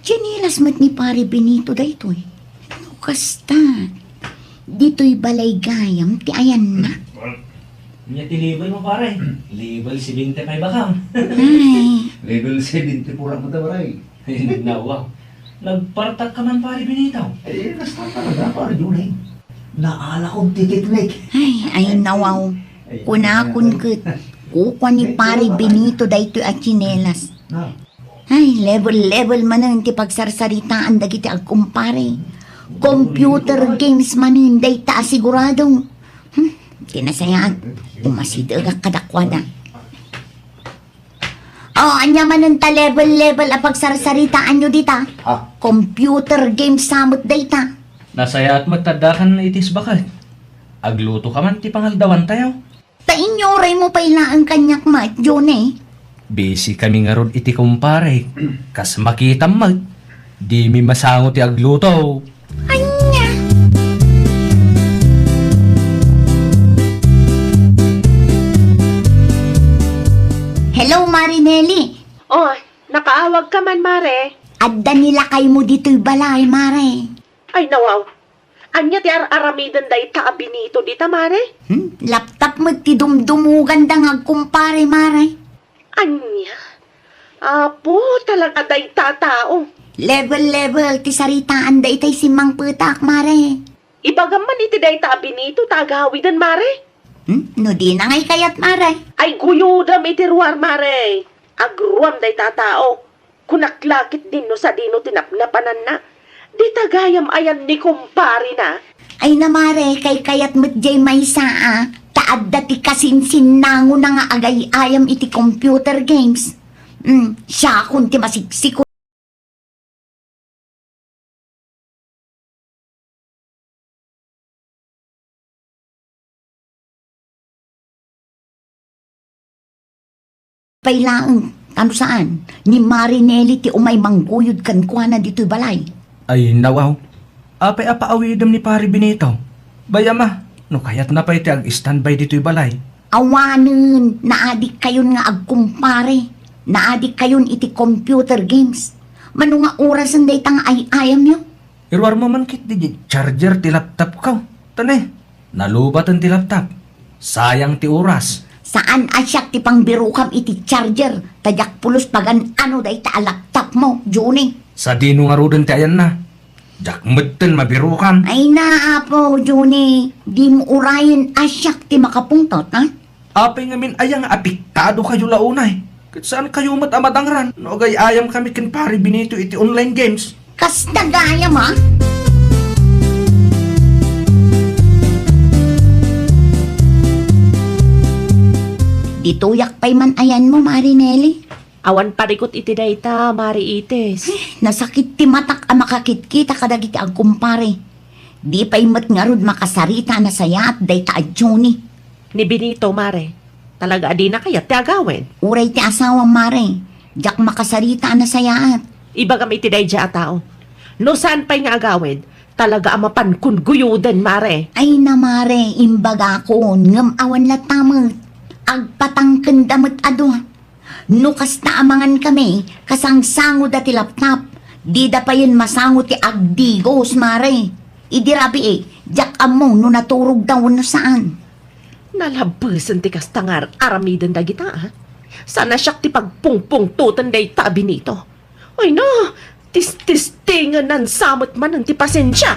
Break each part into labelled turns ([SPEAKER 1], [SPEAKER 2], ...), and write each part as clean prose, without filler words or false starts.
[SPEAKER 1] Chinilas mat ni pare Benito daytoy. Ano kasta? Dito'y balay gayam, ti ayan na.
[SPEAKER 2] Niya ti level mo pare. Level 75 bakang.
[SPEAKER 1] Ay,
[SPEAKER 3] Level 70 pura mo daw, Ray.
[SPEAKER 2] Nawa. Nagpartak ka man pare Benito.
[SPEAKER 3] Eh, nasta talaga, para yun eh. Naala kong titiklik.
[SPEAKER 1] ay nawaw. Kunakun kat. Kukwa ni pare Benito daytoy at chinelas.
[SPEAKER 3] Na,
[SPEAKER 1] Ay, level man ti pagsarsaritaan dagiti agkumpare. Computer games man hindi ta sigurado. Tinasayaan. Umasidag kadakwada. Oh, anya man ta level a pagsarsaritaan nyo dita.
[SPEAKER 3] ha?
[SPEAKER 1] Computer games samot data.
[SPEAKER 2] Nasaya at matadakan na itis bakit. Agluto ka man ti pangaldawan tayo.
[SPEAKER 1] Ta inyoray mo paila ang kanyak mat, John eh.
[SPEAKER 2] Busy kami nga ron iti kumpare. Kas makita mag. Di mi masango ti agluto.
[SPEAKER 1] Anya. Hello, Marinelli.
[SPEAKER 4] Oh, nakaawag ka man, Mare.
[SPEAKER 1] Adda nila kay mo dito'y balay, Mare.
[SPEAKER 4] Ay, nawaw. Anya ti aramidan day ta Benito dita, Mare?
[SPEAKER 1] Laptop mo ti dumdumugan dang agkumpare, Mare.
[SPEAKER 4] Anya? Apo, talaga day tatao.
[SPEAKER 1] Level ti saritaan da itay si Mang Putak, Mare.
[SPEAKER 4] Ibagaman iti day ta Benito, tagahawidan, Mare.
[SPEAKER 1] No di na ngay kayat, Mare.
[SPEAKER 4] Ay, guyudam iti ruwar, Mare. Agruam day tatao. Kunaklakit din no sa dino tinapnapanan na. Di tagayam ayan ni kumpari na.
[SPEAKER 1] Ay na, Mare, kay kayat mo't jay may saa. Taad dati kasinsin nango na nga agay ayam iti computer games. Siya kung ti masiksiko. Pailaang, ano saan? Ni Marinelli ti umay mangguyod kan kwa na dito'y balay.
[SPEAKER 2] Ay nawaw. Apay apaawidam ni pare Benito. Bayama. No kayat na pa iti ag-standby dito'y balay.
[SPEAKER 1] Awanen, naadik kayon nga agkumpare. Naadik kayon iti computer games. Mano nga oras ang daytang ay-ayam nyo?
[SPEAKER 2] Irwar mo man kit di charger ti laptop ka. Tane, nalubatan ti laptop. Sayang ti oras.
[SPEAKER 1] Saan asyak ti pangbirukam iti charger? Tadyak pulos pagan ano dayta a laptop mo, Johnny?
[SPEAKER 2] Sa dino nga ruden ti ayan na. Jak medten mabirukan.
[SPEAKER 1] Ay naapo, Johnny. Di mo urayan asyak ti makapungtot, ha?
[SPEAKER 2] Apay ngamin ayang apiktado kayo launay. Kat saan kayo matamadangran? No gay ayam kami kin pare Benito iti online games.
[SPEAKER 1] Kas nagayam, ha? Dituyak pa'y man ayan mo, Marinelli.
[SPEAKER 4] Awan parikot iti day ta, Mari Ites.
[SPEAKER 1] Nasakit ti matak a makakit-kita kadagiti ang kumpare. Di pa'y mat nga rod makasarita na saya at day ta Johnny.
[SPEAKER 4] Ni Benito, Mare. Talaga adi na kaya ti agawin.
[SPEAKER 1] Uray ti asawang Mare. Diyak makasarita na saya at.
[SPEAKER 4] Ibagam iti day dya tao. No saan pa'y nga agawin, talaga amapan kun guyudan, Mare.
[SPEAKER 1] Ay na Mare, imbaga ko, ngam awan latamot. Agpatangken damot ado. No kasta amangan kami, kasangsango dati laptop. Di da pa yun masango ti agdigos, Mare. Idirabi eh, jak among no naturog daw no saan.
[SPEAKER 4] Nalabusan ti kastangar, aramidan da kita, ha? Sana siyak ti pagpungpung tutan day ta Benito. Ay no, tis-tistingan nan samot man ang ti pasensya.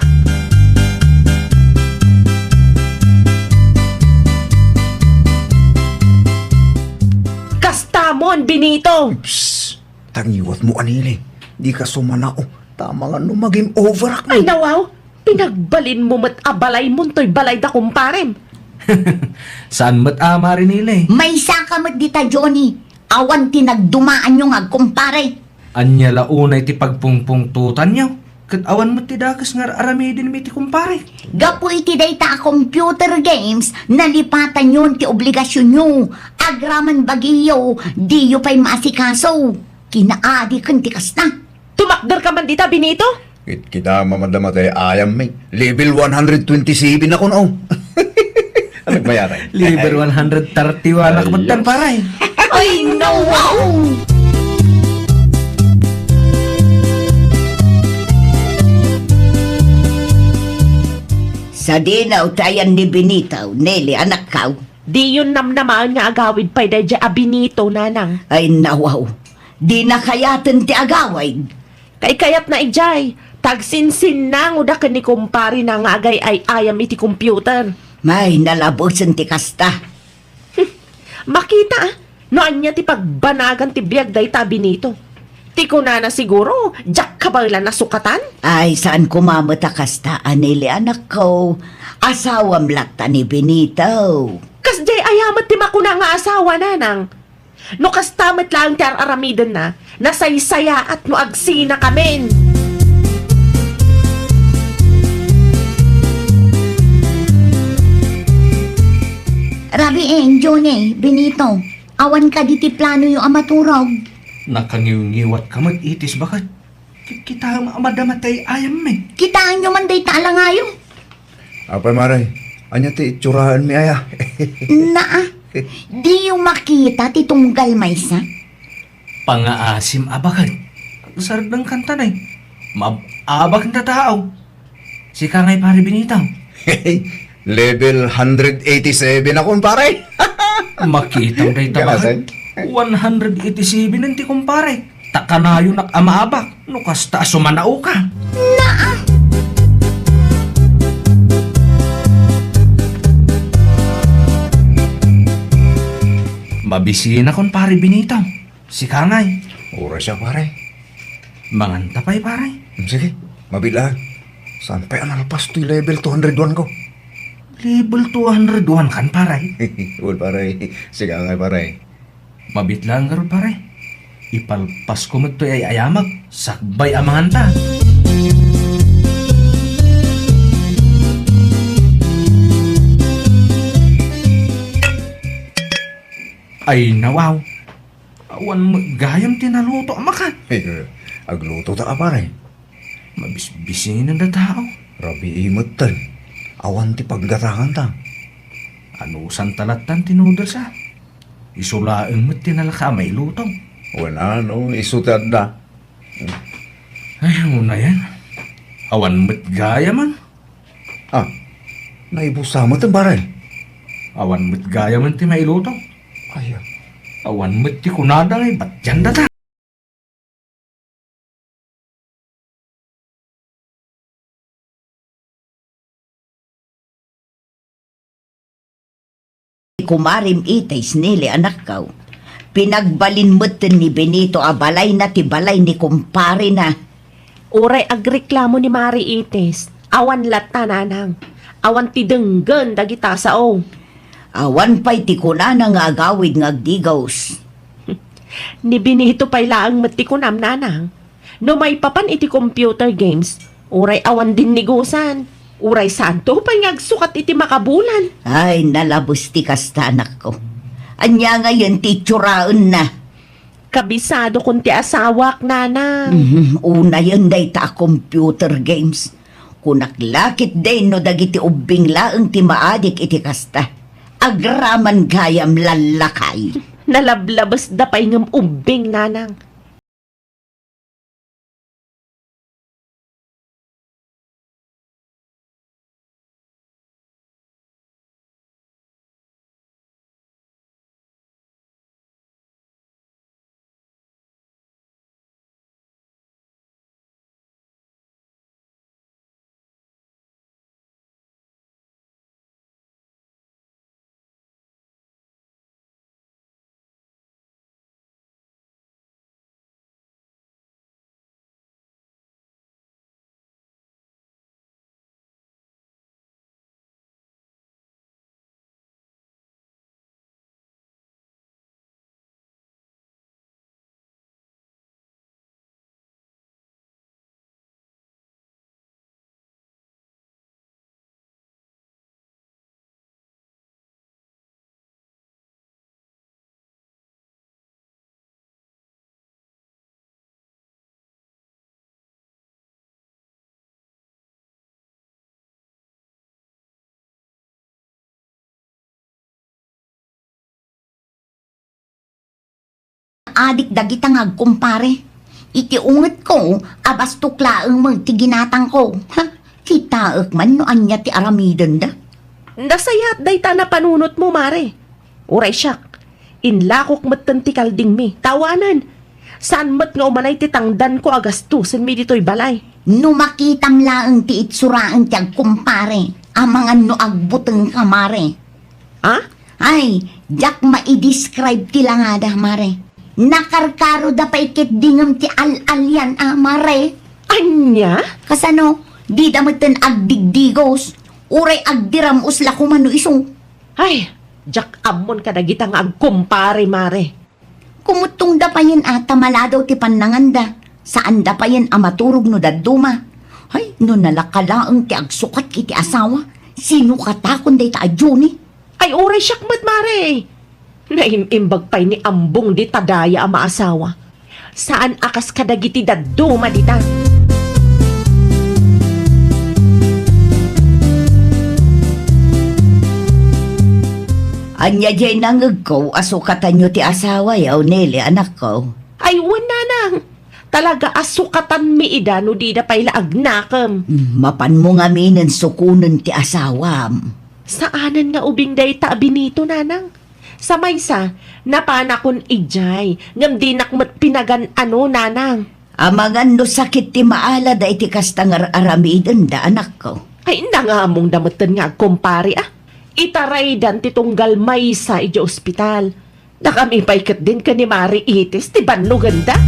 [SPEAKER 4] Kastamon, Benito!
[SPEAKER 3] Psst! Tangiwat mo, anili. Di ka sumanao. Tama nga no, maging over ako.
[SPEAKER 4] Ay nawaw, pinagbalin mo mat abalay mo to'y balay da kumparem.
[SPEAKER 2] Saan mat ama rin nila eh.
[SPEAKER 1] May sakamot dita, Johnny. Awan ti nagdumaan yung agkumpare.
[SPEAKER 2] Anya launay ti pagpungpungtutan niyo. Kat awan mo ti dakas nga aramidin mi ti kumpare.
[SPEAKER 1] Gapo iti dayta a computer games, nalipatan yun ti obligasyon nyo. Agraman bagiyo, di yo pa'y maasikaso. Kinaadi kan ti kasta.
[SPEAKER 4] Tumakder ka man dita, Benito?
[SPEAKER 3] Kita mamadama tayo ayam may. Level 127 ako na oh. Anong bayaran?
[SPEAKER 2] Liber 131 na kapagtan paray.
[SPEAKER 1] Ay, no! Wow! Sa dinaw tayan ni Benito, Nelly, anak ka.
[SPEAKER 4] Di yun namnamaan nga agawid pa'y dadya abinito, nanang.
[SPEAKER 1] Ay nawaw, di na kayatin ti agaway.
[SPEAKER 4] Kay kayat na ijay, tagsinsin na nguda ka ni kumpari na nga agay ay ayam iti computer.
[SPEAKER 1] May nalabusan ti kasta.
[SPEAKER 4] Makita noan niya ti pagbanagan ti biyag day tabi nito. Ti ko na siguro, jak kabala na sukatan?
[SPEAKER 1] Ay, saan kumamata kasta, Nelly, anak ko? Asawam lakta ni Benito.
[SPEAKER 4] Kas jay ayamat ti makuna nga asawa, nanang. No kastamat lang ti aramidan na, nasaysaya at no agsina kamen.
[SPEAKER 1] Rabi Johnny, Benito, awan ka di ti plano yung amaturog.
[SPEAKER 2] Nakangiw-ngiwat ka mag-itis bakit? Kita madamatay ayam me.
[SPEAKER 1] Kitaan nyo man day tala ngayon.
[SPEAKER 3] Apay maray, anya ti itsurahan mi aya.
[SPEAKER 1] Naa, di yung makita ti tunggal maysa.
[SPEAKER 2] Pangaasim abakad. Sarap ng kanta na eh. Abak na tao. Si Kangay pare binitaw.
[SPEAKER 3] Level 187 akong pare.
[SPEAKER 2] Makitang day
[SPEAKER 3] Ganasan?
[SPEAKER 2] tabakad. 187 nanti kumpare. Takanayo nak amaabak. No kasta sumanao ka. Mabisina kon pare binitaw. Si Kangay.
[SPEAKER 3] Oras siya pare.
[SPEAKER 2] Manganta pa'y pare.
[SPEAKER 3] Sige, mabila. Saan pa yan nalpas to level 201 ko?
[SPEAKER 2] Level 201 kan pare.
[SPEAKER 3] Well pare, sige nga pare.
[SPEAKER 2] Mabit lang garo pare. Ipalpas ko magto ay ayamag. Sakbay amangan ta. Ay nawaw. Awan magayam tinaluto ama ka.
[SPEAKER 3] Agluto ta pare.
[SPEAKER 2] Mabisbisin na tao.
[SPEAKER 3] Rabi imot tan. Awan ti paggatakan ta.
[SPEAKER 2] Ano santalatan tinuder sa? Isulaang mo't tinalaka may lutong.
[SPEAKER 3] Wala no, isutad na.
[SPEAKER 2] Ay, una yan. Awan mo't gaya man.
[SPEAKER 3] Ah, naibusama tan pare.
[SPEAKER 2] Awan mo't gaya man ti may lutong.
[SPEAKER 3] Ay,
[SPEAKER 2] Awan mo't ti kunada ngay ba't yan data?
[SPEAKER 1] Kumarim itais nili anak ka. Pinagbalin mo't ni Benito abalay na ti balay ni kumpare na.
[SPEAKER 4] Uray agreklamo ni Mari Ites. Awan lata, nanang. Awan ti denggan dagita sao.
[SPEAKER 1] Awan pa'y ti kunana nga agawid nga agdigaws.
[SPEAKER 4] Ni Benito pa'y laang matikunam, nanang. No may papan iti computer games, uray awan din nigusan. Uray santo pa'y ngagsukat iti makabulan.
[SPEAKER 1] Ay, nalabos ti kasta anak ko. Anya ngayon ti tsuraon na.
[SPEAKER 4] Kabisado kung ti asawak, nanang.
[SPEAKER 1] Una yun day ta computer games. Kunaklakit day no dagiti ubing laeng ti maadik iti kasta. Agraman gayam lalakay.
[SPEAKER 4] Nalablabas da pa'y ngam ubing, nanang.
[SPEAKER 1] Adik dagita nga agkumpare. Iti unget ko, abas tuklaeng magtiginatang ko. Ha? Kitaak man no anya ti aramidan da.
[SPEAKER 4] Nasayat day ta na panunot mo, mare. Uray siyak. Inlakok matan ti kalding mi. Tawanan. Saan mat nga umanay ti tangdan ko agastusin mi dito'y balay.
[SPEAKER 1] No makitam laang ti itsuraan ti agkumpare. Amangan no agbuteng ka, mare.
[SPEAKER 4] Ha?
[SPEAKER 1] Ay, jak ma-i-describe ti lang nga da, mare. Nakarkaro da pa ikit dingam ti al-alyan, mare.
[SPEAKER 4] Anya?
[SPEAKER 1] Kasano, di damaten agdigdigos. Uray agdiram usla kumano isong.
[SPEAKER 4] Ay, jak amon ka dagita nga agkumpare, mare.
[SPEAKER 1] Kumutong da pa yun ata maladaw ti pananganda. Saan da pa yun amaturog no daduma. Ay, no nalakalaang ti agsukat iti asawa. Sino katakon day ta adyuni?
[SPEAKER 4] Ay, uray siyak mat, mare. Naimimbag pa'y ni ambong di tadaya ang maasawa. Saan akas kadagiti daduma dita?
[SPEAKER 1] Anya jay nangag ko, asukatan nyo ti asawa yaw nili anak ko.
[SPEAKER 4] Ay, wala nang. Talaga asukatan mi ida no di na pa'y laagnakam.
[SPEAKER 1] Mapan mo nga minin sukunan ti asawa.
[SPEAKER 4] Saanan nga ubing day ta binito, nanang? Sa maysa, napanakon ijay, ngam di nakmat pinagan ano, nanang.
[SPEAKER 1] Amangan no sakit ti maala da iti kastangar aramidan da anak ko.
[SPEAKER 4] Ay, nangamong damatan nga kumpare Itaray dan ti tunggal maysa ija ospital. Nakami paikat din ka ni Mari Itis, ti banlo ganda.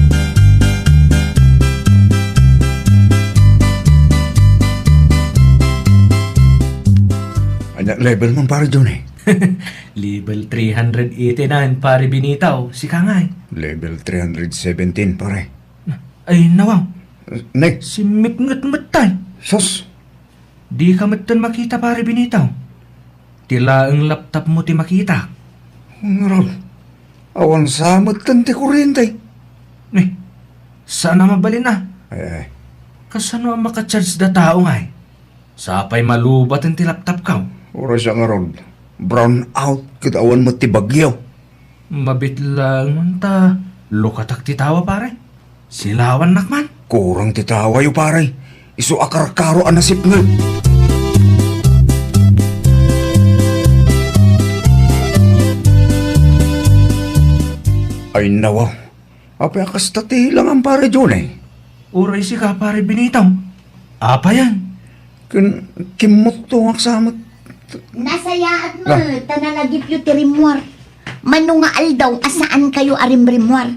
[SPEAKER 3] Anya level man pare Johnny.
[SPEAKER 2] Level 389, pare Binitaw. Si Kangay.
[SPEAKER 3] Level 317 pare.
[SPEAKER 2] Ay, nawaw.
[SPEAKER 3] Nay,
[SPEAKER 2] Si Mikngat tay.
[SPEAKER 3] sos.
[SPEAKER 2] Di ka matan makita, pare Binitaw. Tila ang laptop mo ti makita.
[SPEAKER 3] Ngarol. Awan samot kan ti kuryente.
[SPEAKER 2] Eh, sana mabalin na.
[SPEAKER 3] Ay,
[SPEAKER 2] Kasano ang makacharge da tao ngay? Sapay malubat ang ti laptop ka.
[SPEAKER 3] oras siya ngarol. Brown out kita awan mo ti bagyo.
[SPEAKER 2] Mabit lang man ta. Lukatak ti tawa, pare. Silawan nakman.
[SPEAKER 3] Kurang ti tawa yu pare. Isu akar-karo anasip nga. Ay nawaw. Apa akas tati lang ang pare Johnny.
[SPEAKER 2] Uray si ka, pare Binitaw. Apa yan?
[SPEAKER 3] Kimot to ang samot.
[SPEAKER 1] Nasayaat mo, tanalagip yu ti rimwar. Manunga aldaw, asaan kayo arimrimwar.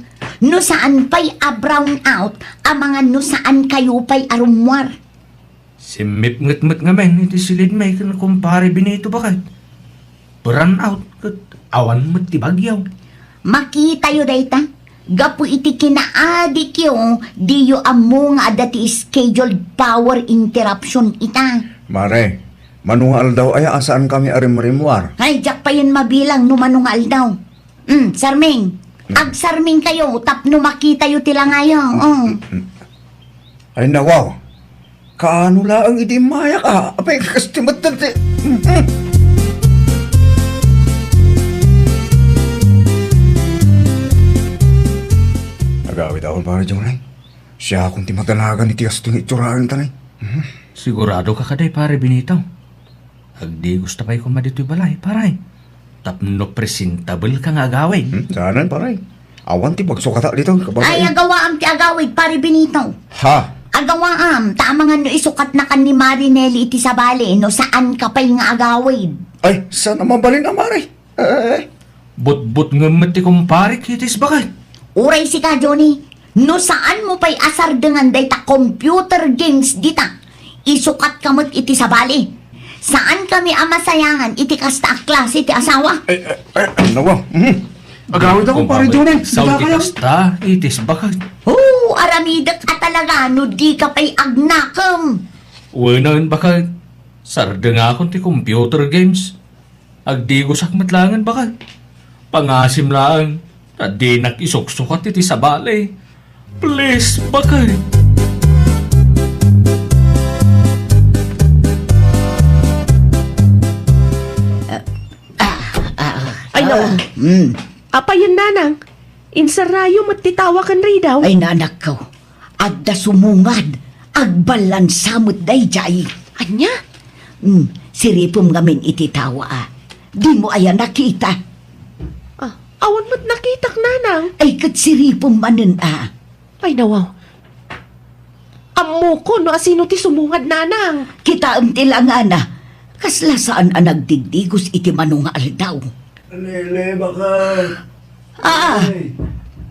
[SPEAKER 1] No saan pa'y a-brown out, amangan no saan kayo pa'y arumwar.
[SPEAKER 2] Si Mikngat nga men, iti silid may kumpare Binito bakit? Burn out, kat awan mo ti bagyaw.
[SPEAKER 1] Makita yu dayta, gapu iti kinaadik yu, di yu amo nga adati scheduled power interruption ita.
[SPEAKER 3] Mare, manungal daw ay asaan kami arimrimwar.
[SPEAKER 1] Ay, jak pa yun mabilang no manungal daw. Sarming, ag-sarming kayo, tapno makita yu tila ngayon.
[SPEAKER 3] Ay nawaw. Kaano laang idi maya ka? Apay kastimat dati. Nagawit ako para Johnny. Siya akong timatanagan ni Tias ting itsuraan tanay.
[SPEAKER 2] Sigurado ka kaday, pare Binitaw. Agdi gusto pa'y kumadito'y balay, paray. Tapno presentable ka nga agawin.
[SPEAKER 3] Saanan paray. Awan ti pagsukata dito.
[SPEAKER 1] Ay, agawaam ti agawid, pare Benito.
[SPEAKER 3] Ha?
[SPEAKER 1] Agawaam, tama nga no isukat na kan ni Marinelli iti sabali, no saan ka pa'y nga agawid.
[SPEAKER 3] Ay, saan naman balin ang mare?
[SPEAKER 2] But nga mati kumpare kitis bakit?
[SPEAKER 1] Uray si ka, Johnny. No saan mo pa'y asar dengan day ta computer games dita. Isukat kamot iti sabali. Saan kami amasayangan iti kasta a klase iti asawa?
[SPEAKER 3] Nawa. Agawit ako pare Johnny.
[SPEAKER 2] Saw ti kasta, itis bakit?
[SPEAKER 1] Oh, aramidak at talaga, no di ka pa'y agnakam.
[SPEAKER 2] Uwanan bakit? Sarda nga akong ti computer games. Agdi ko sakmatlangan bakit? Pangasim lang. At di nakisuksukat iti sabali. Please, bakit?
[SPEAKER 4] Ay, no. Apa yun, nanang? Insarayo matitawakan rin daw.
[SPEAKER 1] Ay nanak ko, adda sumungad, agbalansamot day jay.
[SPEAKER 4] Anya?
[SPEAKER 1] Siripom ngamin ititawa Di mo ayan nakita.
[SPEAKER 4] Awan mo't nakitak nanang.
[SPEAKER 1] Ay kat siripom manen
[SPEAKER 4] Ay nawaw. Amo ko no asino ti sumungad nanang.
[SPEAKER 1] Kita ang tilangan kasla saan ang nagdigdigos iti manunga aldaw.
[SPEAKER 3] Lele, bakal.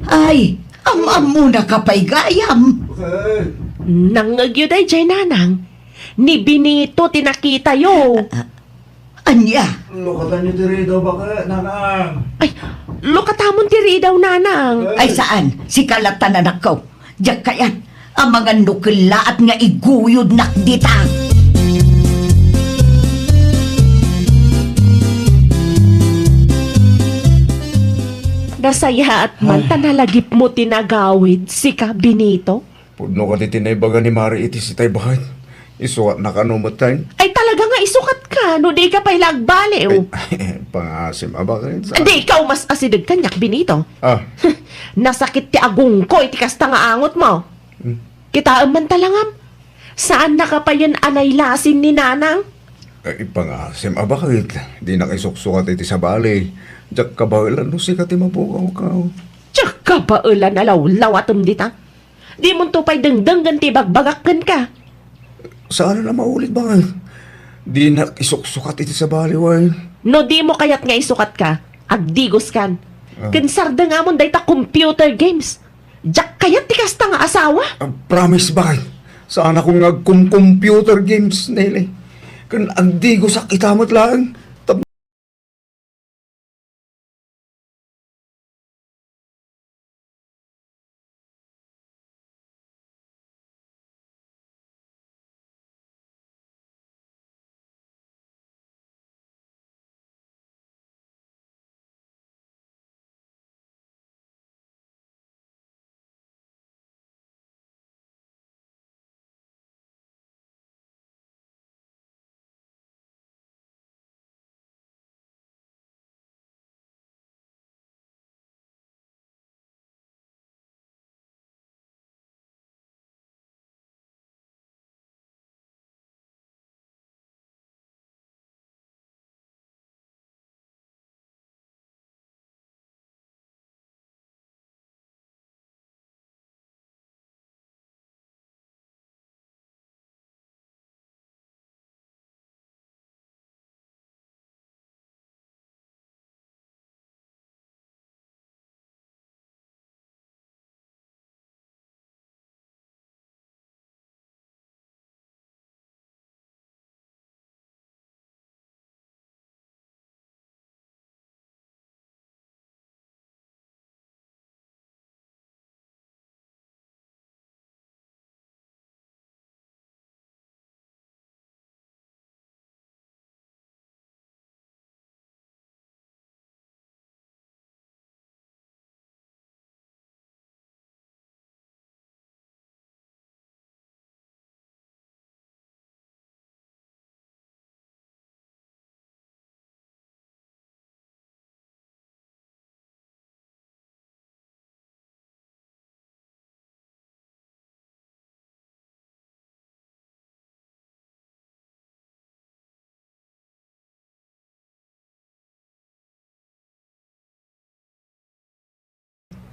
[SPEAKER 1] Ay, ang muna kapay gayam.
[SPEAKER 3] Bakal.
[SPEAKER 4] Nangagyo day jay nanang. Ni Benito tinakita yo.
[SPEAKER 1] Anya,
[SPEAKER 3] Lukatan niyo diri daw, bakal, nanang.
[SPEAKER 4] Ay, lukatamon tiri daw nanang.
[SPEAKER 1] ay saan? Si kalatan anak ko. Diyak kayan, ang mga nukla at nga iguyod nakdita.
[SPEAKER 4] Nasaya at man tanalagip mo tinagawid si ka Benito.
[SPEAKER 3] Pudno ka titinaybaga ni Mari iti si tay bakal. Isuwat na kanumot tayo.
[SPEAKER 4] Ay talaga nga isukat ka no di ka pa'y lagbaliw.
[SPEAKER 3] Pangasim, bakal.
[SPEAKER 4] Di ikaw mas asidag kanyak Benito. Nasakit ti agong ko iti kasta nga angot mo. Kita man talangam. Saan nakapayan anay lasin ni nanang?
[SPEAKER 3] Pangasim, bakal. Di nakisuksukat iti sa balay. Diyak kabalan no si kati mabukaw ka.
[SPEAKER 4] Tsaka pa ulan alaw atom dita. Di mo to pa'y dengdenggan ti bagbagakan ka.
[SPEAKER 3] Saan na maulit bakal? Di nakisuksukat iti sa balay, way.
[SPEAKER 4] No di mo kayat nga isukat ka. Agdigos kan. Kansarda nga mo ta computer games. Diyak kayat ti kasta nga asawa.
[SPEAKER 3] Promise bakal. Saan ako computer games, Nele. Kan agdigo sa kitamot lang.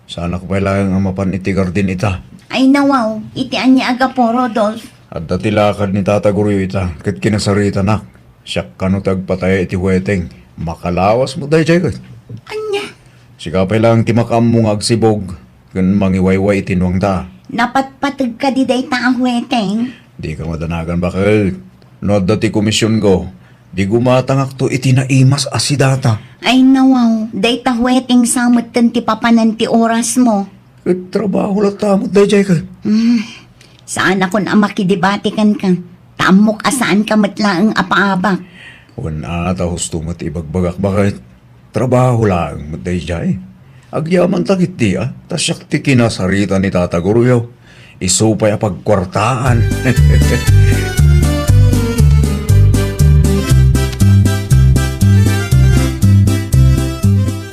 [SPEAKER 3] Sana ko kailangan nga mapan iti garden ita.
[SPEAKER 1] Ay nawaw, itian niya aga po, Rodolph.
[SPEAKER 3] At datilakad ni Tata Guryo ita, kat kinasarita na. Siyak kano tagpataya iti weteng. Makalawas mo dahi chay kat.
[SPEAKER 1] Anya,
[SPEAKER 3] Sika pa lang timakam mong agsibog. Kan mangiwayway tinuang ta.
[SPEAKER 1] napatpatag ka di day taahweteng.
[SPEAKER 3] Di ka madanagan bakal. No dati komisyon ko. Di gumatangak to iti naimas asidata.
[SPEAKER 1] Ay nawaw, day tahweteng samot kan ti papanan ti oras mo.
[SPEAKER 3] Kat trabaho lang tamot dahi chay kat.
[SPEAKER 1] Saan ako na makidibatikan ka? Tamok asaan ka matlaang apaabak.
[SPEAKER 3] Wana ta husto mat ibagbagak bakit. Trabaho lang mat dahi chay. Agyaman takit di tas siyak ti kinasarita ni Tata Guryo. Isupay pagkwartaan.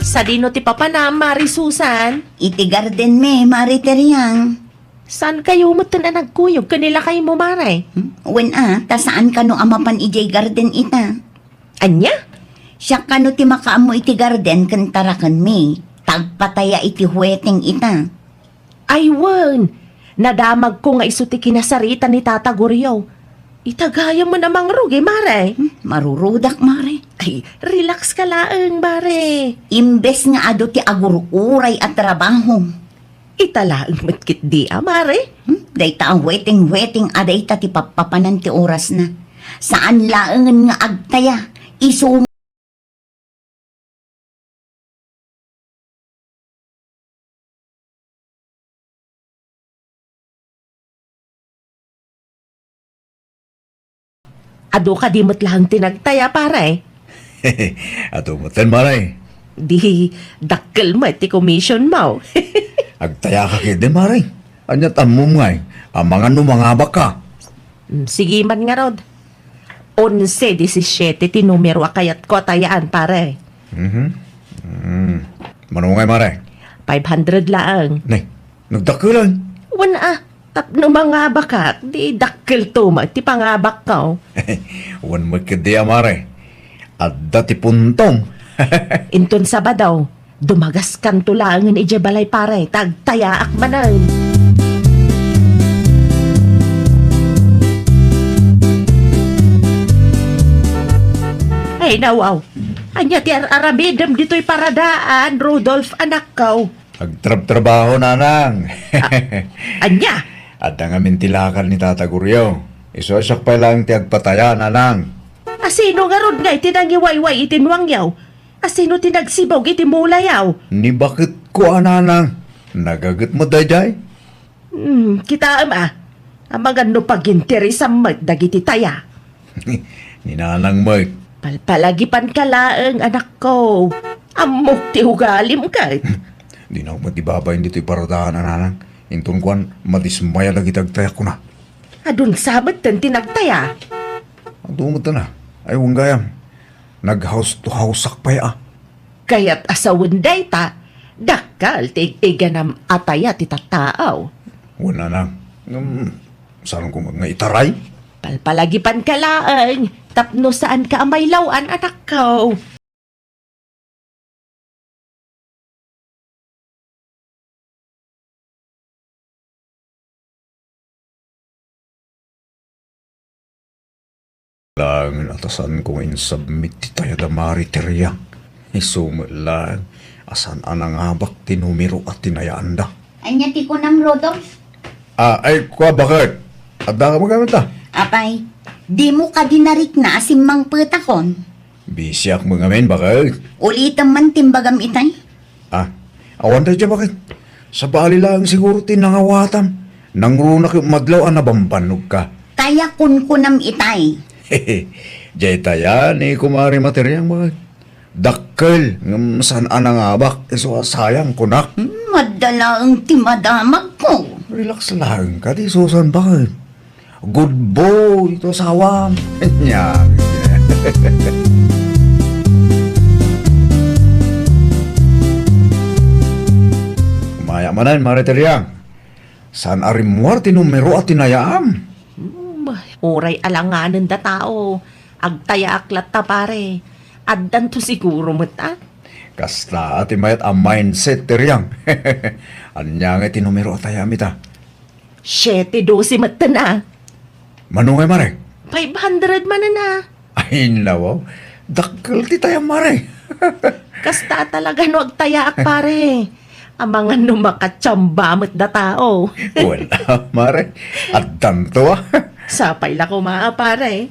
[SPEAKER 4] Sa dino ti papa na Mari Susan.
[SPEAKER 1] Iti garden me, mariteryang.
[SPEAKER 4] Saan kayo mo na nagkuyog? Kanila kayo mo, Mare.
[SPEAKER 1] Wen ta saan ka no amapan ijay garden ita?
[SPEAKER 4] Anya?
[SPEAKER 1] Siya ka no ti makaamo iti garden kantarakan mi. Tagpataya iti huweteng ita.
[SPEAKER 4] Ay, wan. Nadamag ko nga iso ti kinasarita ni Tata Guryaw. Itagaya mo namang rugi, Mare.
[SPEAKER 1] Marurudak, Mare.
[SPEAKER 4] Ay, relax ka laang, Mare.
[SPEAKER 1] Imbes nga ado ti agurukuray at trabaho.
[SPEAKER 4] Italaang matkit di, Mare.
[SPEAKER 1] Dayta ang weting aday ta ti papapanan ti oras na. Saan laangan nga agtaya? Iso
[SPEAKER 4] Ado ka di mo't lang tinagtaya, pare.
[SPEAKER 3] Ato mo ten, Mare.
[SPEAKER 4] Di dakkel mo ti commission mo.
[SPEAKER 3] Agtaya ka kid din, Mare. Anyat amom nga ang mga numangabak ka.
[SPEAKER 4] Sige man nga, Rod. 11-17 ti numero akayat ko tayaan, pare.
[SPEAKER 3] Manungay, Mare.
[SPEAKER 4] 500 lang.
[SPEAKER 3] Nay, nagdakulan.
[SPEAKER 4] Wana, tapno mga baka, di dakkel to mo, ti pangabak ka.
[SPEAKER 3] Wan mo kidi, Mare. At dati puntong.
[SPEAKER 4] Inton Sabadaw, dumagas kan tulangan ije balay pare, tagtayaak manan. Ay, nawaw. Anya ti arabidam dito'y paradaan, Rudolph, anak ko.
[SPEAKER 3] Agtrab-trabaho, nanang.
[SPEAKER 4] Anya,
[SPEAKER 3] At ang amin tilakan ni Tata Guryaw. Isosak pa lang ti agpataya, nanang.
[SPEAKER 4] asino nga rod nga itinangiwayway itinwangyaw. Asino tinagsibaw itimulayaw.
[SPEAKER 3] Ni bakit ko, nanang? Nagagat mo dayjay?
[SPEAKER 4] Kita ama, ang mga no pag-interi sa magdagiti taya.
[SPEAKER 3] Ni nanang Mike.
[SPEAKER 4] Palpalagipan ka laang, anak ko. Amok ti ugalim ka.
[SPEAKER 3] Di na ako matibabay dito'y paradaan, nanang. Intun kuan, matismaya lagi tagtaya ko na.
[SPEAKER 4] Adun sabot ten tinagtaya.
[SPEAKER 3] Ang tumot na. Ay, huwag gayam. Nag-house to houseak pa ya.
[SPEAKER 4] Kaya't asawon day ta, dakal tig-iga ng ataya ti tattaaw.
[SPEAKER 3] Wala na. Saan ko nga itaray?
[SPEAKER 4] Palpalagipan ka laang, tapno saan ka amaylawan, anak ko.
[SPEAKER 3] Langin atasan ko in-submit ti tayo da mariterya. Isumo lang. Asan anang habak ti numero at tinayaan da.
[SPEAKER 1] Anya ti kunam Rodolph?
[SPEAKER 3] Ay, kwa bakit? At da ka magamit ta?
[SPEAKER 1] Apay, di mo ka dinarik na asimang putakon.
[SPEAKER 3] Bisyak mga men, bakit?
[SPEAKER 1] Ulitan man timbagam itay.
[SPEAKER 3] Awan tayo dyan, bakit? Sa bali lang siguro tinangawatan. Nang runak yung madlaw na bambanog ka.
[SPEAKER 1] Kaya kunam itay.
[SPEAKER 3] Hehe, jay taya ni kumari materyang bakit? Dakkel, saan anang habak? So, sayang kunak.
[SPEAKER 1] Madala ang timadamag ko.
[SPEAKER 3] Relax lang ka, di susan bakit? Good boy, ito sawam. Nya. Maya manan, mariteryang. Saan arimuar tinumero at tinayaam?
[SPEAKER 4] Oray alanganan da tao, agtaya aklat ta pare. Addan to siguro mata.
[SPEAKER 3] Kasta at imayat ang mindset teryang. Anya nga tinumero at tayamit ha.
[SPEAKER 4] 7-12 mata na.
[SPEAKER 3] Manungay mare?
[SPEAKER 4] 500 man na.
[SPEAKER 3] Ay nawaw, dakkel ti tayang mare.
[SPEAKER 4] Kasta talaga no agtayaak pare. Ang mga numakatsambamot da tao.
[SPEAKER 3] Wala mare, at tanto ah.
[SPEAKER 4] Sapay la ko maa pare.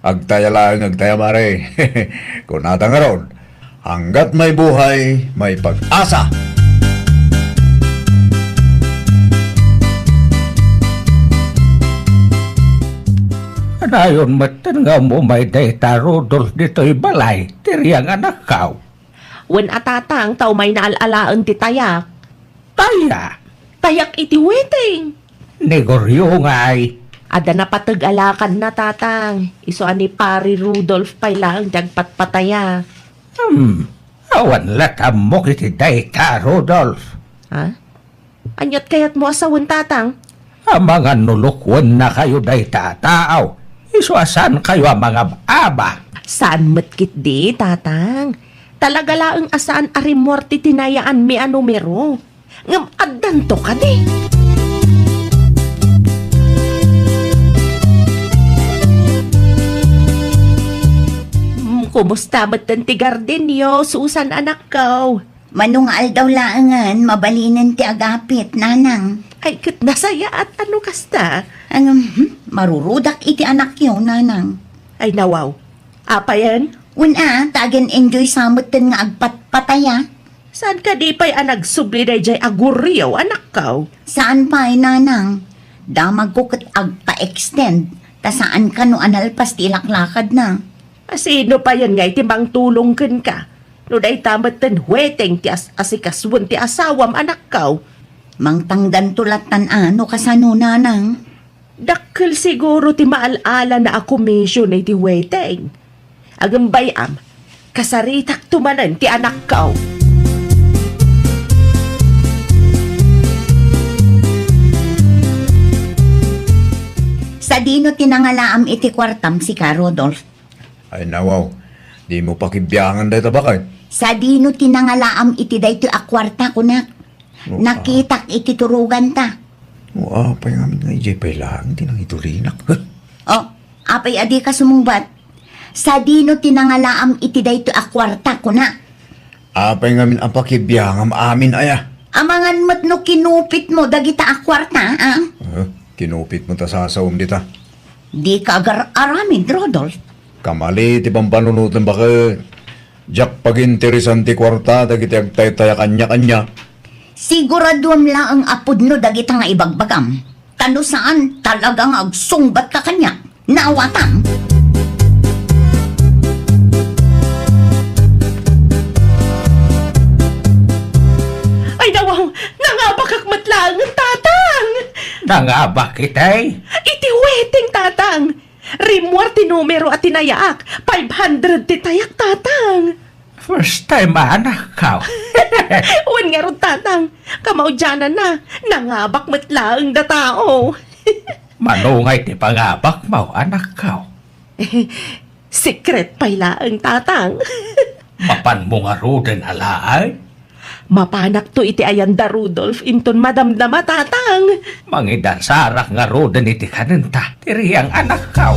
[SPEAKER 3] Agtaya lang, agtaya mare. Kung natang ron, hanggat may buhay, may pag-asa.
[SPEAKER 2] Anayon matan nga mo may data Rudolph dito'y balay, tiriyang anak ka.
[SPEAKER 4] Wen atatang tao may naalalaan ti tayak.
[SPEAKER 2] Taya,
[SPEAKER 4] Tayak iti weting.
[SPEAKER 2] negoryo nga ay.
[SPEAKER 4] Ada na patag-alakan na tatang. Iso ani pari Rudolph pay lang dagpatpataya.
[SPEAKER 2] Awan latam mo kiti data Rudolph.
[SPEAKER 4] Ha? Anyat kayat mo asawan tatang?
[SPEAKER 5] Ang mga nulukwan na kayo day tataaw. Isuasan kayo ang mga aba.
[SPEAKER 4] Saan matkit di, tatang? Talaga laang asaan arimorti tinayaan mi a numero. Ngam addan to ka di. Kumusta ba't ti gardenyo, Susan anak ko?
[SPEAKER 1] Manungal daw laangan, mabalinan ti agapit, nanang.
[SPEAKER 4] Ay, kat nasaya at ano kasta?
[SPEAKER 1] Ang marurudak iti anak yun, nanang.
[SPEAKER 4] Ay, nawaw. Apa yan?
[SPEAKER 1] Una, tagan enjoy samot ten nga agpatpataya.
[SPEAKER 4] Saan ka di pa'y anagsubli na jay aguryo, anak ko?
[SPEAKER 1] Saan pa nanang? Damag ko kat agpa-extend. Ta saan ka no analpas ti laklakad na.
[SPEAKER 4] Sino pa yan nga timang tulong ken ka? No day tamat ten huweteng ti asikaswan ti asawam anak ko.
[SPEAKER 1] Mangtangdan tulatan ano kasano nanang.
[SPEAKER 4] Dakkel siguro ti maalala na ako mission ay ti huweteng. Agam bayam, kasaritak tumanan ti anak ko.
[SPEAKER 1] Sa dino tinangalaam iti kwartam si ka, Rodolph.
[SPEAKER 3] Ay nawaw, di mo pakibiyangan day tabakay.
[SPEAKER 1] Sa dino tinangalaam iti dayto akwarta ko na. Nakitak iti turugan ta.
[SPEAKER 3] Apay nga nga ijay pay lang, di nang itulinak.
[SPEAKER 1] O, apay adi ka sumungbat. Sa dino tinangalaam iti dayto akwarta ko na.
[SPEAKER 3] Apay nga ang pakibiyangam amin aya.
[SPEAKER 1] Amangan mat no kinupit mo dagita akwarta, ah?
[SPEAKER 3] Kinupit mo ta sasawam dita.
[SPEAKER 1] Di ka agar-aramid, Rodolph.
[SPEAKER 3] Kamali, ti bang panunutan baka jak pag-interesan ti kwarta, dagiti agtay-taya kanya-kanya.
[SPEAKER 1] Siguraduam lang ang apod no dagita nga ibagbagam. Kano saan talagang agsungbat ka kanya. Naawatang.
[SPEAKER 4] Ay nawaw, nangabakakmatlang tatang!
[SPEAKER 5] Nangaba kitay.
[SPEAKER 4] Iti huweteng tatang! Rimwar ti numero at tinayaak. 500 ti tayak tatang.
[SPEAKER 5] First time anak ka.
[SPEAKER 4] Uwan nga ron tatang. Kamaudyanan na. Nangabak matlaang da tao.
[SPEAKER 5] Manungay ti pangabak mo anak ka.
[SPEAKER 4] Secret pailaang tatang.
[SPEAKER 5] Mapan mo nga roden alaay.
[SPEAKER 4] Mapanak to iti ayanda Rudolph inton madamdama tatang.
[SPEAKER 5] Mangidan sarak nga roden iti kanenta. Tiri ang anak ka.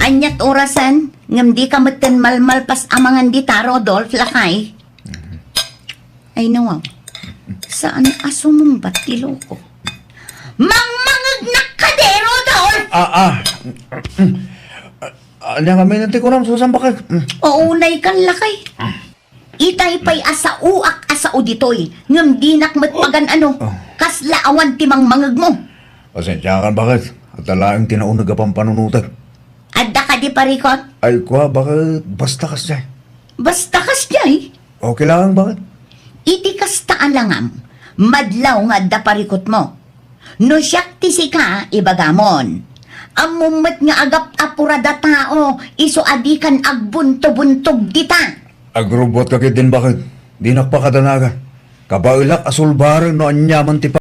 [SPEAKER 1] Anyat orasan, ngam di ka maten malmalpas amangan di ta, Rodolph, lakay. Ay nawaw, saan asumumbat ti loko? Mangmangagnak ka de, Rodolph!
[SPEAKER 3] Ano kami nanti ko lang susang baka.
[SPEAKER 1] Ounay kan lakay. Itay pa'y asauak asao ditoy, ngam di nakmatpagan ano, kaslaawan timang mangag mo.
[SPEAKER 3] Pasensya ka bakit? At talaang tinaunag pang panunutan.
[SPEAKER 1] Adda ka di parikot,
[SPEAKER 3] Ay kwa, baka basta kas dyan.
[SPEAKER 1] basta kas jay.
[SPEAKER 3] Okay lang bakit?
[SPEAKER 1] Iti kastaan langam, madlaw nga da parikot mo. No siyak ti sika, ibagamon. Amumet nga agap apurada tao, iso adikan agbunto-buntog dita.
[SPEAKER 3] Agrobot ka din bakit? Di nakpakadanaga. Kabailak asulbaran no anyaman ti pa.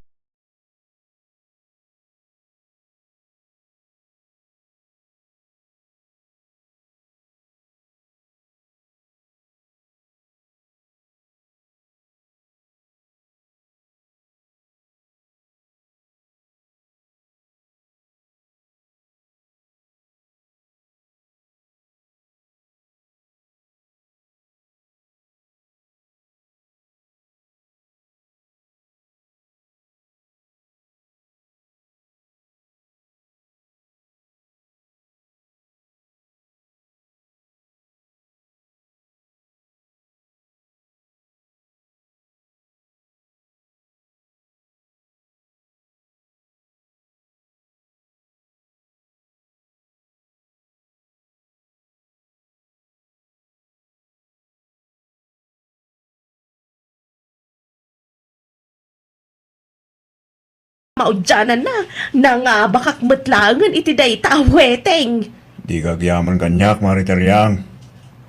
[SPEAKER 4] Maudyanan na. Nangabakak matlangan iti day taweteng.
[SPEAKER 3] Di kagyaman kanyak, Maritaryang.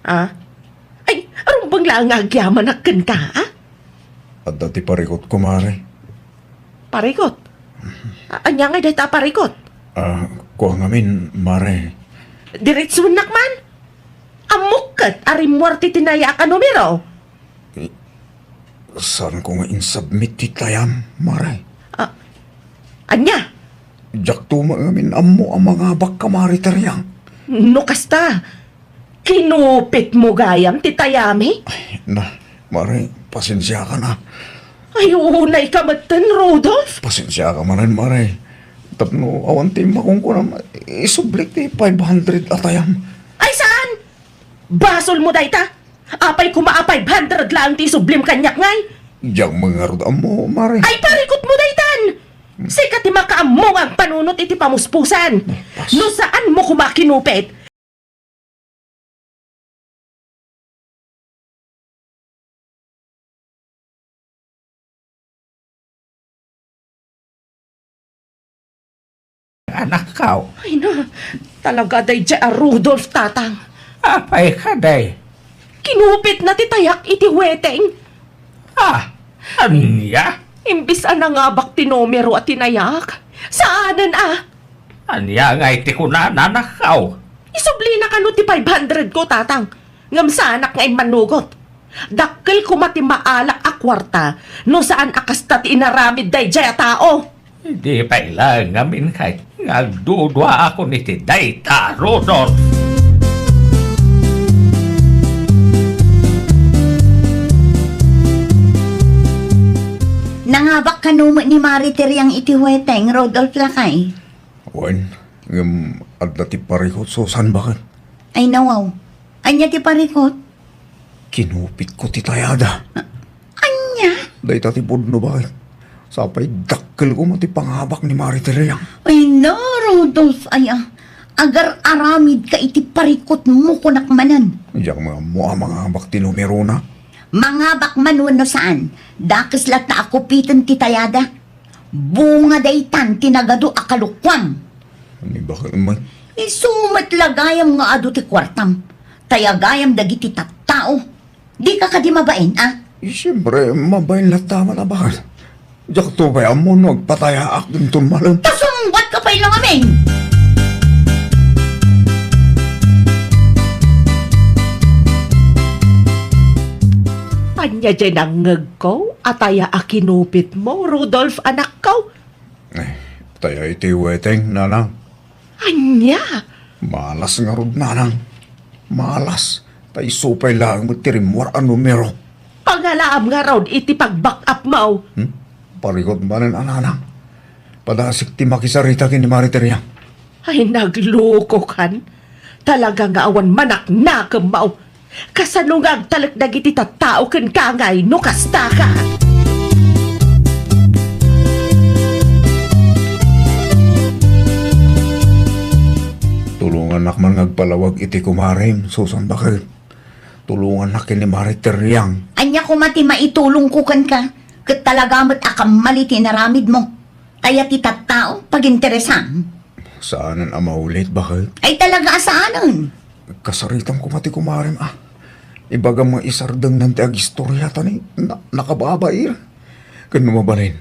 [SPEAKER 4] Ah? Ay, arong bang lang agyaman akin ka, ha?
[SPEAKER 3] At dati parikot ko, Mare.
[SPEAKER 4] Parikot? Anya nga dahil parikot?
[SPEAKER 3] Kuha ngamin, Mare.
[SPEAKER 4] Diretso nakman? Amukat, arimwarte tinaya ka numero.
[SPEAKER 3] Saan ko nga in-submit titayam, Mare?
[SPEAKER 4] Anya?
[SPEAKER 3] Jak tuma ngamin amo ang mga baka, Mare Teryang.
[SPEAKER 4] No kasta. Kinupit mo gayam, titayami?
[SPEAKER 3] Mare, pasensya ka na.
[SPEAKER 4] Ay, unay ka matan, Rodolph.
[SPEAKER 3] Pasensya ka man, Mare. Tapno, awan timba kung ko na isublik ti 500 atayam.
[SPEAKER 4] Ay, saan? Basol mo dayta? Apay kumaa 500 lang ti sublim kanyak ngay.
[SPEAKER 3] Jak mga rod amo, Mare.
[SPEAKER 4] Ay, parikot mo daytan. Sikat ti makaammo ang panunot iti pamuspusan. No saan mo kumakinupit?
[SPEAKER 5] Anak kao,
[SPEAKER 4] Ay na, talaga day dya Rudolph tatang.
[SPEAKER 5] apay ka day?
[SPEAKER 4] Kinupit na ti tayak iti weteng.
[SPEAKER 5] Anya?
[SPEAKER 4] Imbis na nga bak tinomero at tinayak. Saanan
[SPEAKER 5] Anya nga iti kunanan, anak kao?
[SPEAKER 4] Isubli na kano ti 500 ko tatang. Ngam sa anak ngay manugot. Dakkel ko mati maalak a kwarta no saan akasta ti inaramid day dya tao.
[SPEAKER 5] Hindi pa ilang ngamin kay nagdudwa ako ni ti Dayta, Rodolph.
[SPEAKER 1] Nangabak ka numa ni Mariter yang itiweteng, Rodolph Lakay.
[SPEAKER 3] Wan, ngam at dati parikot so saan bakit?
[SPEAKER 1] Ay nawaw. Anya ti parikot?
[SPEAKER 3] Kinupit ko titayada.
[SPEAKER 1] Anya?
[SPEAKER 3] Day tati budno bakit? Sapay dakkel ko mati panghabak ni Mari Teryang.
[SPEAKER 1] Ay na, Rodolph. Ay agar aramid ka iti parikot mo kunakmanan.
[SPEAKER 3] Jak mga mga habak ti numero na.
[SPEAKER 1] Mga bakman no saan, dakes lat na ako pitan titayada. Bunga daytan tinagado akalukwam.
[SPEAKER 3] Ani bakit man?
[SPEAKER 1] Isumat lagayam nga ado ti kwartam. Tayagayam dagiti tattao. Di ka kadi mabain,
[SPEAKER 3] Siyempre, mabayin lang tama na bakit? Jak to ba mo nagpatayaak din tumalang?
[SPEAKER 1] Tasumbat ka pa ilang amin!
[SPEAKER 4] Anya dyan ang ngag ko, ataya akinupit mo, Rudolph anak ko.
[SPEAKER 3] Taya iti weteng, nanang.
[SPEAKER 4] Anya?
[SPEAKER 3] Malas nga rod, nanang. Malas. Tay supay lang matirimwar ang numero.
[SPEAKER 4] Pangalaam nga raw iti pag-back up mo.
[SPEAKER 3] Parikot ba ng ananang? Padasik ti makisarita kin ni Mari Teryang.
[SPEAKER 4] Ay, nagloko kan. Talaga nga awan manak na kamaw. Kasanungag talagdag iti tattao ken kangay no kasta ka.
[SPEAKER 3] Tulungan nak man ngagpalawag iti kumarim, susan bakit? Tulungan nak ni Mari Teryang.
[SPEAKER 1] Anya ko mati maitulong ko kan ka. Kat talaga mo't akamali tinaramid mo. Kaya ti tattao pag interesan.
[SPEAKER 3] Saanan ang maulit, bakit?
[SPEAKER 1] Ay talaga asaanan.
[SPEAKER 3] Kasaritan ko mati kumarim, Ibaga mga isardang nanti ag istorya tani, nakababair. Kano mabalin,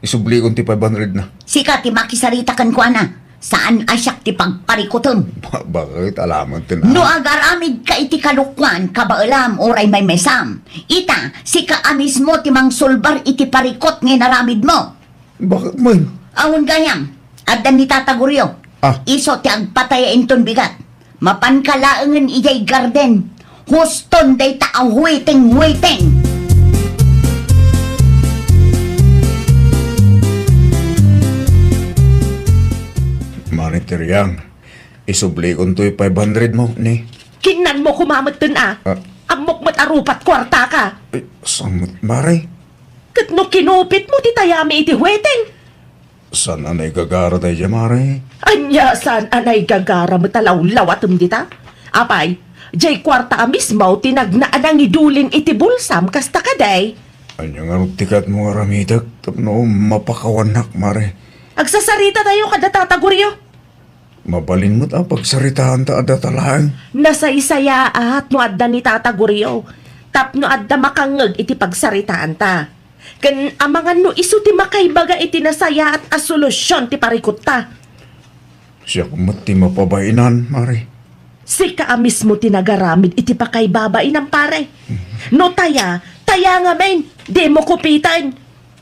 [SPEAKER 3] isubli kong ti 500 na.
[SPEAKER 1] Sika ti makisarita kan ko ana. Saan asyak ti pagparikutom?
[SPEAKER 3] Bakit alaman tin
[SPEAKER 1] No agaramid ka iti kalukwan, kabaalam, oray may mesam. Ita, sika amis mo ti mang sulbar iti parikot nga naramid mo.
[SPEAKER 3] Bakit man?
[SPEAKER 1] Awon gayam, adan ni tataguryo. Iso ti agpatayain ton bigat. Mapankalaangan ijay garden. Huston day ta ang waiting.
[SPEAKER 3] Mari Teryang, isubli kong to'y 500 mo, ni.
[SPEAKER 4] Kinan mo kumamat dun Amok mat arupat kwarta ka.
[SPEAKER 3] Ay, samot, Mari.
[SPEAKER 4] Kat no kinupit mo ti tayami iti weteng.
[SPEAKER 3] Saan anay gagara tayo dyan, Mari?
[SPEAKER 4] Anya saan anay gagara mo talaw-lawatum dita? Apay, jay kwarta ka mismo tinagnaan ang idulin iti bulsam kasta kaday.
[SPEAKER 3] Anya nga tikat mo nga ramidag, tapno mapakawanak, Mari.
[SPEAKER 4] Agsasarita tayo kada tataguryo.
[SPEAKER 3] Mabalin mo't ang pagsaritaan ta ada talang.
[SPEAKER 4] Nasaysaya at no adda ni Tata Guryo. Tapno adda makangeg iti pagsaritaan ta. Ken amangan no isu ti makaibaga iti nasaya at asolusyon ti parikot ta.
[SPEAKER 3] Siya kumot ti mapabainan, Mari.
[SPEAKER 4] Si ka mismo tinagaramid iti pakaibabain ng pare. No taya nga men, di mo kupitan.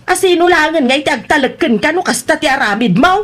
[SPEAKER 4] Asino langan nga iti agtalagken ka no kasta ti aramid mo.